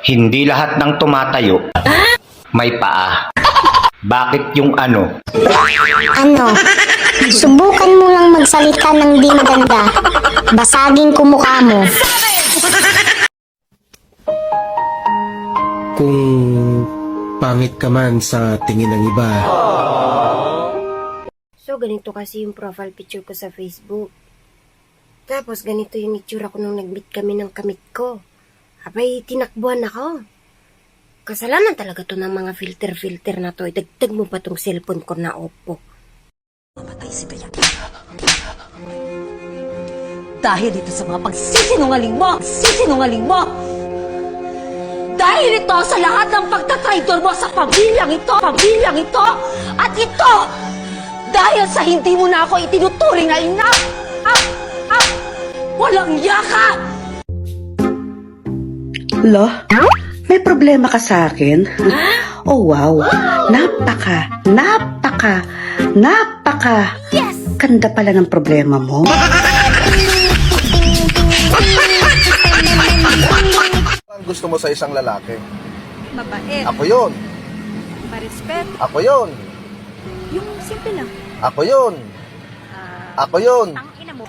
Hindi lahat ng tumatayo may paa. Bakit yung ano? Ano? Subukan mo lang magsalita ng di maganda. Basagin ko mukha mo. Kung pangit ka man sa tingin ng iba. So, ganito kasi yung profile picture ko sa Facebook. Tapos, ganito yung itsura ko nung nag-meet kami ng kamit ko. Abay, tinakbuhan ako. Kasalanan talaga to ng mga filter na to. Idagdag mo pa tong cellphone ko na Oppo. Mamatay si Bea. Dahil dito sa mga pagsisinungaling mo! Dahil ito sa lahat ng pagtatraidor mo sa pamilyang ito! At ito! Dahil sa hindi mo na ako itinuturing na ina! Walang yaka! Lo, may problema ka sa akin? Oh wow, napaka ganda pala ng problema mo. Ang gusto mo sa isang lalaki? Mabait, Ako yun. ma-respect, Ako yun. yung simple lang. Ako yun. Ako yun. Ang ina mo.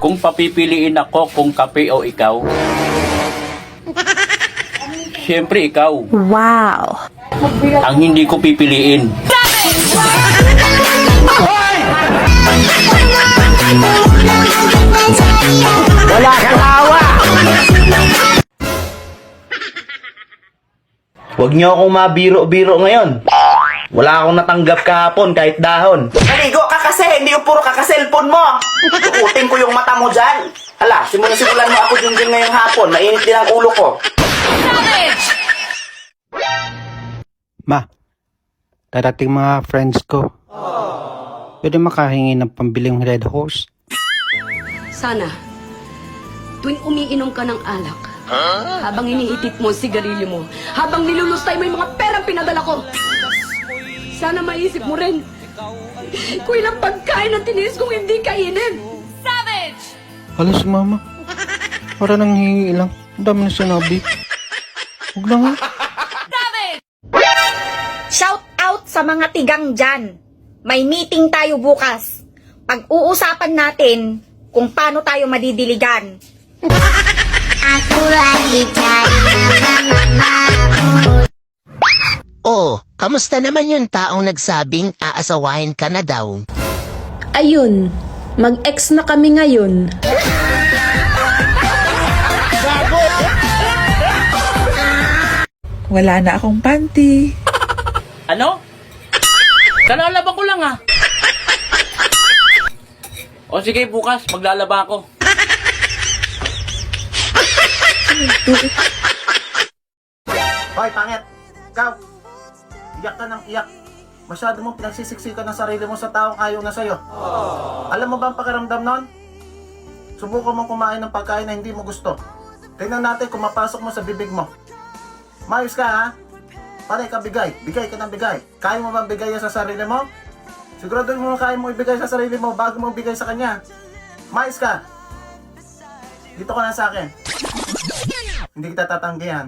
Kung papipiliin ako kung kape o ikaw, siyempre ikaw. Wow! Ang hindi ko pipiliin. Wala kang awa! Huwag niyo akong mabiro-biro ngayon. Wala akong natanggap kahapon kahit dahon. Maligo ka kasi, hindi yung puro kaka-cellphone mo. Tukutin ko yung mata mo dyan. Hala, simulan mo ako dyan ngayong hapon. Mainit din ang ulo ko. Ma, darating mga friends ko. Pwede makahingi ng pambiling Red Horse? Sana, tuwing umiinom ka ng alak, habang iniitip mo ang sigarilyo mo, habang nilulustay mo yung mga perang pinadala ko, sana maisip mo rin kung ilang pagkain ang tiniis kong hindi kainin. Savage! Hala si mama. Para nang hihingi lang. Ang dami na sinabi. Huwag lang ha. Shout out sa mga tigang dyan. May meeting tayo bukas. Pag-uusapan natin kung paano tayo madidiligan. Ako lagi Oh, kamusta naman yung taong nagsabing aasawahin ka na daw? Ayun, mag-ex na kami ngayon. Wala na akong panty. Ano? Kalalaba ko lang ah. O sige, bukas maglalaba ako. Hoy, pangit. Ikaw. Iyak ka ng iyak. Masyado mong pinagsisiksikan ng sarili mo sa taong ayaw na sa'yo. Alam mo ba ang pakiramdam nun? Subukan mong kumain ng pagkain na hindi mo gusto. Tingnan natin kung mapasok mo sa bibig mo. Mayos ka ha? Pare ka bigay. Bigay ka ng bigay. Kaya mo bang bigay yan sa sarili mo? Siguraduhin mo kaya mo ibigay sa sarili mo bago mo bigay sa kanya. Mayos ka. Dito ka na sa akin. Hindi kita tatanggihan.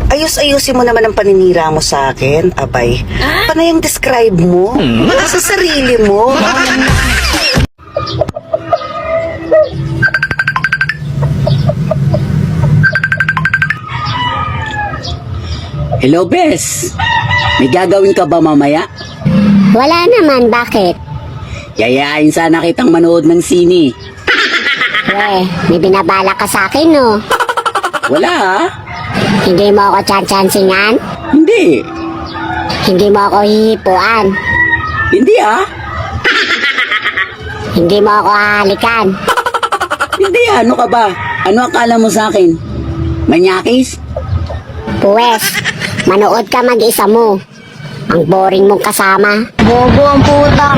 Ayos-ayusin mo naman ang paninira mo sa akin, abay. Panay ang describe mo sa sarili mo. Hello, Bes! May gagawin ka ba mamaya? Wala naman, bakit? Yayain sana kitang manood ng sini. May binabala ka sa akin, no? Wala ha? Hindi mo ako tsan-tsansingan? Hindi. Hindi mo ako hihipuan? Hindi ha? Hindi mo ako hahalikan? Hindi, ano ka ba? Ano akala mo sa akin? Manyakis? Puwes, manood ka mag-isa mo. Ang boring mong kasama. Bobo ang putang.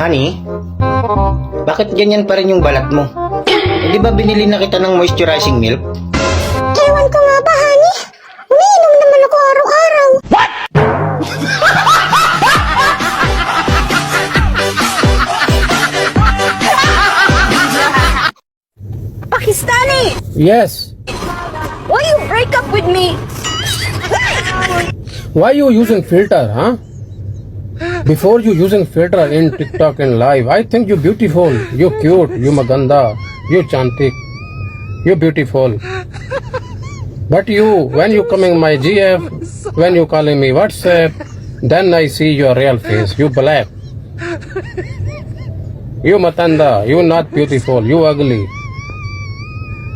Honey, bakit ganyan pa rin yung balat mo? Di ba binili na kita ng moisturizing milk? Ewan ko nga ba, honey? Umiinom naman ako araw-araw. Pakistani! Yes. Why you break up with me? Why you using filter, huh? Before you using filter in TikTok and live, I think you beautiful, you cute, you maganda, you chantik, you beautiful. But you, when you coming my GF, when you calling me WhatsApp, then I see your real face, you black. You matanda, you not beautiful, you ugly.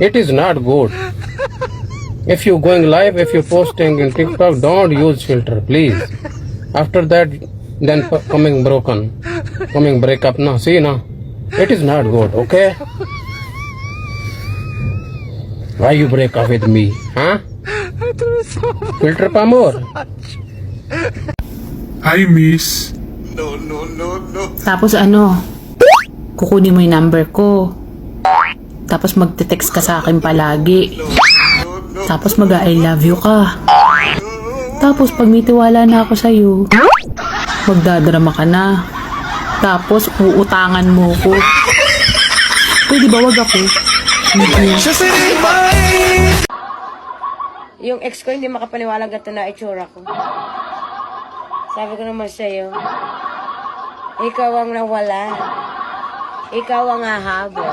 It is not good. If you going live, if you posting in TikTok, don't use filter, please. After that, then coming broken, coming break up. No, see, no, it is not good. Okay. Why you break up with me, huh? Filter pa more. Hi, miss. Tapos ano, kukunin mo yung number ko. Tapos magte-text ka sa akin palagi. Tapos mag-I love you ka. Tapos pag may tiwala na ako sa'yo, magdadrama ka na. Tapos uutangan mo ko. Pwede ba wag ako? Yung ex ko hindi makapaniwala gato na itsura ko. Sabi ko naman sa'yo, ikaw ang nawala. Ikaw ang hahabol.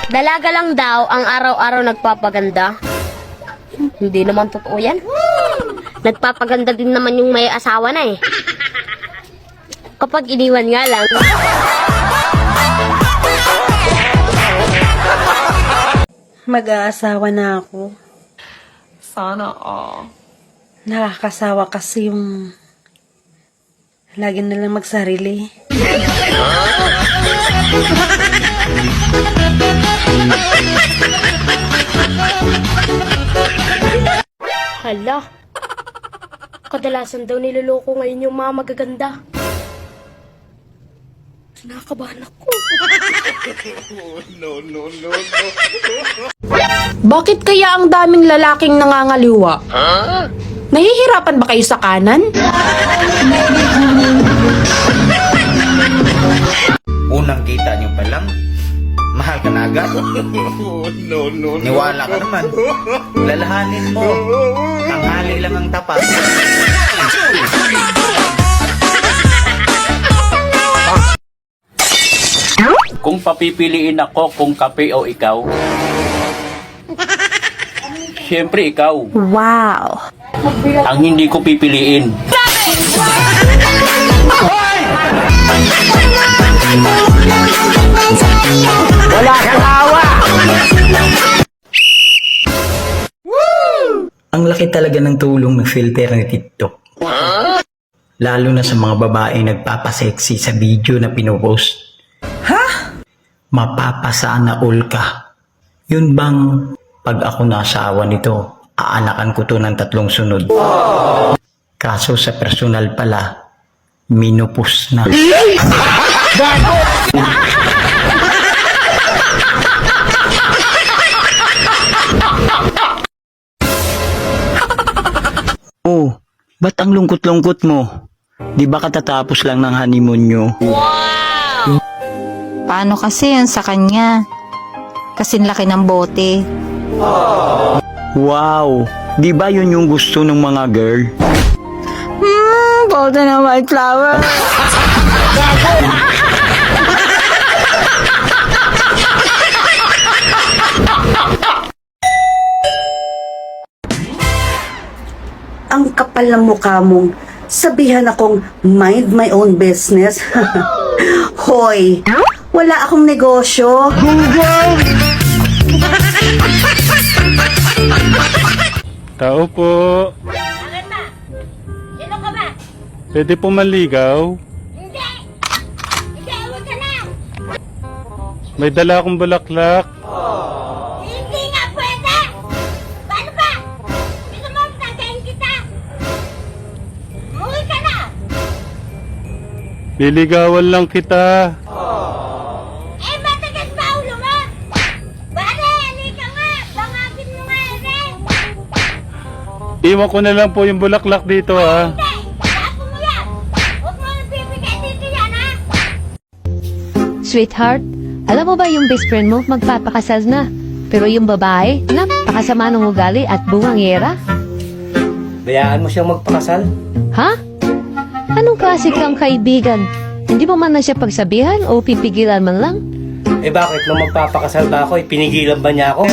Dalaga lang daw ang araw-araw nagpapaganda. Hindi naman totoo yan. Nagpapaganda din naman yung may asawa na eh. Kapag iniwan nga lang. Mag-aasawa na ako. Sana nakakasawa kasi yung lagi na lang magsarili. Hala. Kadalasan daw niloloko ngayon yung mga magaganda. Nakakabahan ako. Bakit kaya ang daming lalaking nangangaliwa? Nahihirapan ba kayo sa kanan? Unang kita nyo pa lang, mahal ka na agad. Niwala ka naman. Lalahanin mo. Tanghali lang ang tapat. Kung papipiliin ako kung kape o ikaw, siyempre ikaw. Wow! Ang hindi ko pipiliin. Wala kang awa! Ang laki talaga ng tulong ng filter ni TikTok. Lalo na sa mga babaeng nagpapasexy sa video na pinopost. Mapapasana all ka. Yun bang pag ako nasawa nito, aanakan ko to ng 3 sunod. Kaso sa personal pala, minupos na. Oh, ba't ang lungkot-lungkot mo? Di ba katatapos lang ng honeymoon nyo? Paano kasi yan sa kanya? Kasing laki ng bote. Wow! Di ba yun yung gusto ng mga girl? Bote na white flower. Ang kapal ng mukha mong sabihan akong mind my own business. Hoy, wala akong negosyo. Tao po. Bakit ba? Sino ka ba? Pwede po maligaw. Hindi! Hindi, huwag ka na! May dala akong bulaklak. Hindi nga pwede! Paano ba? Gusto mo tatayin kita? Umuwi ka na! Liligawan lang kita. Eh, matagas pa ulo mo! Pare, halika nga! Bangagin mo nga, Eren! Iwan ko na lang po yung bulaklak dito, ha. Tapo mo yan! Huwag mo nang bibigay dito yan, ha? Sweetheart, alam mo ba yung best friend mo magpapakasal na? Pero yung babae, napakasama ng ugali at bungangera? Bayaan mo siyang magpakasal? Ha? Anong klase kang kaibigan? Hindi mo man na siya pagsabihan o pipigilan man lang? Eh bakit nung magpapakasal ba ako, pinigilan ba niya ako?